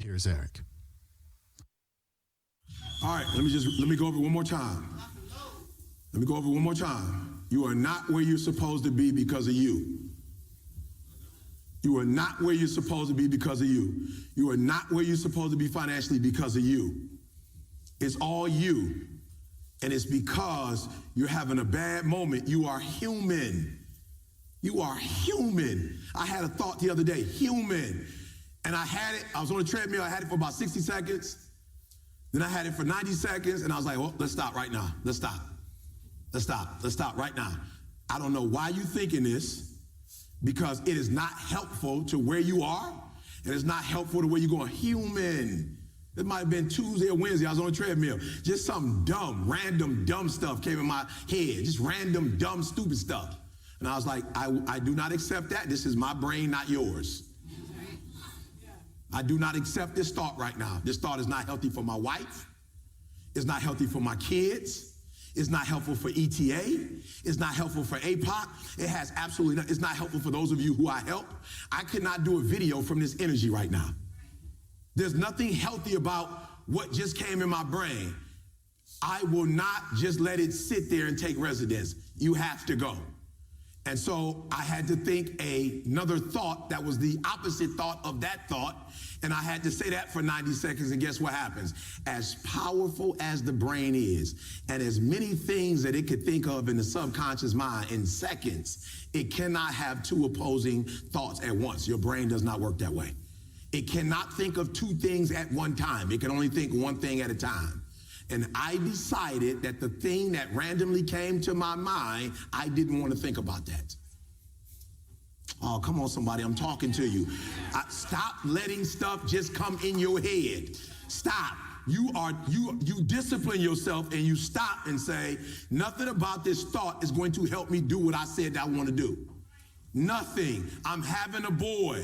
Here's Eric. All right, let me go over it one more time. Let me go over it one more time. You are not where you're supposed to be because of you. You are not where you're supposed to be because of you. You are not where you're supposed to be financially because of you. It's all you. And it's because you're having a bad moment. You are human. You are human. I had a thought the other day, human. And I was on a treadmill, I had it for about 60 seconds. Then I had it for 90 seconds, and I was like, well, let's stop right now. Let's stop. Let's stop. Let's stop right now. I don't know why you're thinking this, because it is not helpful to where you are, and it's not helpful to where you're going. Human. It might have been Tuesday or Wednesday, I was on a treadmill. Just some random dumb stuff came in my head. Just random, dumb, stupid stuff. And I was like, I do not accept that. This is my brain, not yours. I do not accept this thought right now. This thought is not healthy for my wife. It's not healthy for my kids. It's not helpful for ETA. It's not helpful for APOC. It has absolutely not. It's not helpful for those of you who I help. I could not do a video from this energy right now. There's nothing healthy about what just came in my brain. I will not just let it sit there and take residence. You have to go. And so I had to think another thought that was the opposite thought of that thought. And I had to say that for 90 seconds. And guess what happens? As powerful as the brain is, and as many things that it could think of in the subconscious mind in seconds, it cannot have two opposing thoughts at once. Your brain does not work that way. It cannot think of two things at one time. It can only think one thing at a time. And I decided that the thing that randomly came to my mind, I didn't want to think about that. Oh, come on, somebody, I'm talking to you. Stop letting stuff just come in your head. Stop. You discipline yourself and you stop and say, nothing about this thought is going to help me do what I said I want to do. Nothing. I'm having a boy.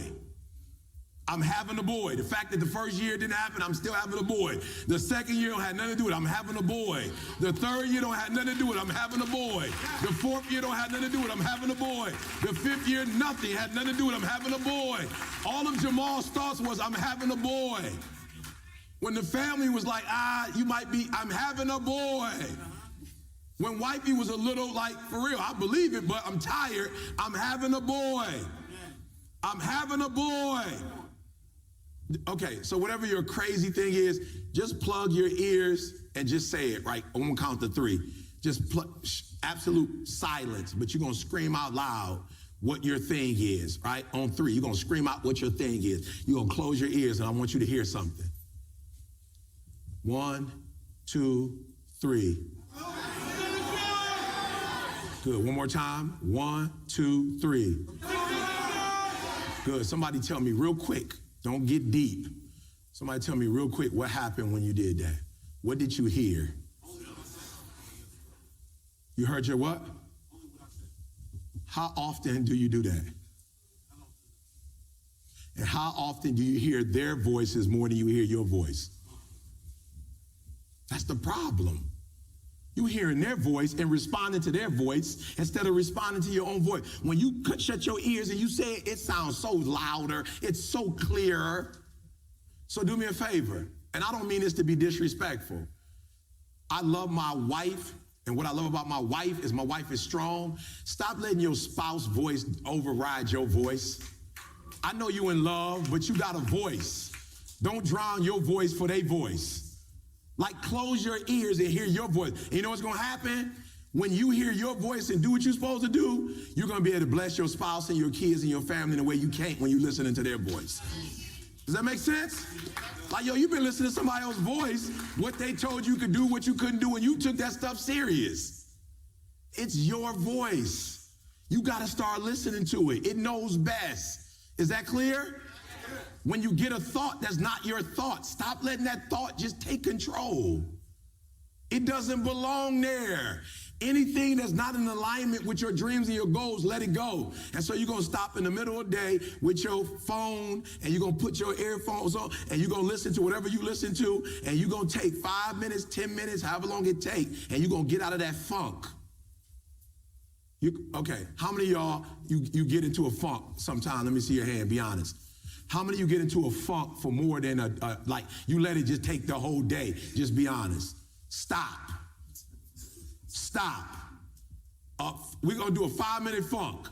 I'm having a boy. The fact that the first year didn't happen, I'm still having a boy. The second year don't have nothing to do with it. I'm having a boy. The third year don't have nothing to do with it. I'm having a boy. The fourth year don't have nothing to do with it. I'm having a boy. The fifth year, nothing had nothing to do with it. I'm having a boy. All of Jamal's thoughts was, I'm having a boy. When the family was like, you might be, I'm having a boy. When wifey was a little like, for real, I believe it, but I'm tired. I'm having a boy. I'm having a boy. Okay, so whatever your crazy thing is, just plug your ears and just say it, right? I'm gonna count to three. Just absolute silence, but you're gonna scream out loud what your thing is, right? On three, you're gonna scream out what your thing is. You're gonna close your ears and I want you to hear something. 1, 2, 3. Good, one more time. 1, 2, 3. Good, somebody tell me real quick. Don't get deep. Somebody tell me real quick what happened when you did that. What did you hear? You heard your what? How often do you do that? And how often do you hear their voices more than you hear your voice? That's the problem. You're hearing their voice and responding to their voice instead of responding to your own voice. When you shut your ears and you say it, it sounds so louder. It's so clearer. So do me a favor, and I don't mean this to be disrespectful. I love my wife, and what I love about my wife is strong. Stop letting your spouse's voice override your voice. I know you in love, but you got a voice. Don't drown your voice for their voice. Like, close your ears and hear your voice. And you know what's going to happen? When you hear your voice and do what you're supposed to do, you're going to be able to bless your spouse and your kids and your family in a way you can't when you're listening to their voice. Does that make sense? Like, yo, you've been listening to somebody else's voice, what they told you could do, what you couldn't do, and you took that stuff serious. It's your voice. You got to start listening to it. It knows best. Is that clear? When you get a thought that's not your thought, stop letting that thought just take control. It doesn't belong there. Anything that's not in alignment with your dreams and your goals, let it go. And so you're going to stop in the middle of the day with your phone, and you're going to put your earphones on, and you're going to listen to whatever you listen to, and you're going to take 5 minutes, 10 minutes, however long it takes, and you're going to get out of that funk. Okay, how many of y'all, you get into a funk sometime? Let me see your hand, be honest. How many of you get into a funk for more than like you let it just take the whole day? Just be honest. Stop. Stop. We're going to do a 5-minute funk.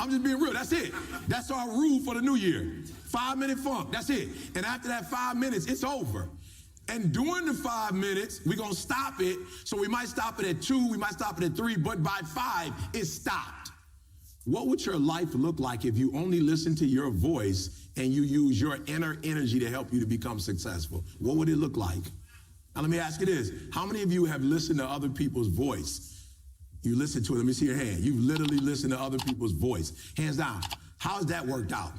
I'm just being real. That's it. That's our rule for the new year. 5-minute funk. That's it. And after that 5 minutes, it's over. And during the 5 minutes, we're going to stop it. So we might stop it at 2, we might stop it at 3, but by 5, it's stopped. What would your life look like if you only listen to your voice and you use your inner energy to help you to become successful? What would it look like? Now let me ask you this. How many of you have listened to other people's voice? You listen to it. Let me see your hand. You've literally listened to other people's voice. Hands down. How's that worked out?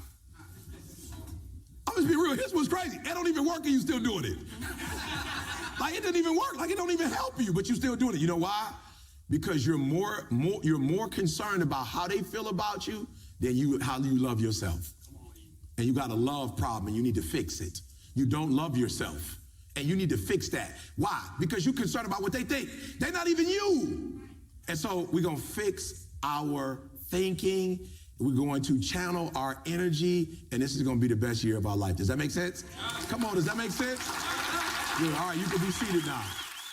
I'm just being real. Here's what's crazy. It don't even work and you still doing it. Like it doesn't even work. Like it don't even help you, but you still doing it. You know why? Because you're more concerned about how they feel about you than how you love yourself. And you got a love problem and you need to fix it. You don't love yourself and you need to fix that. Why? Because you're concerned about what they think. They're not even you. And so we're going to fix our thinking. We're going to channel our energy, and this is going to be the best year of our life. Does that make sense? Come on, does that make sense? Good. All right, you can be seated now.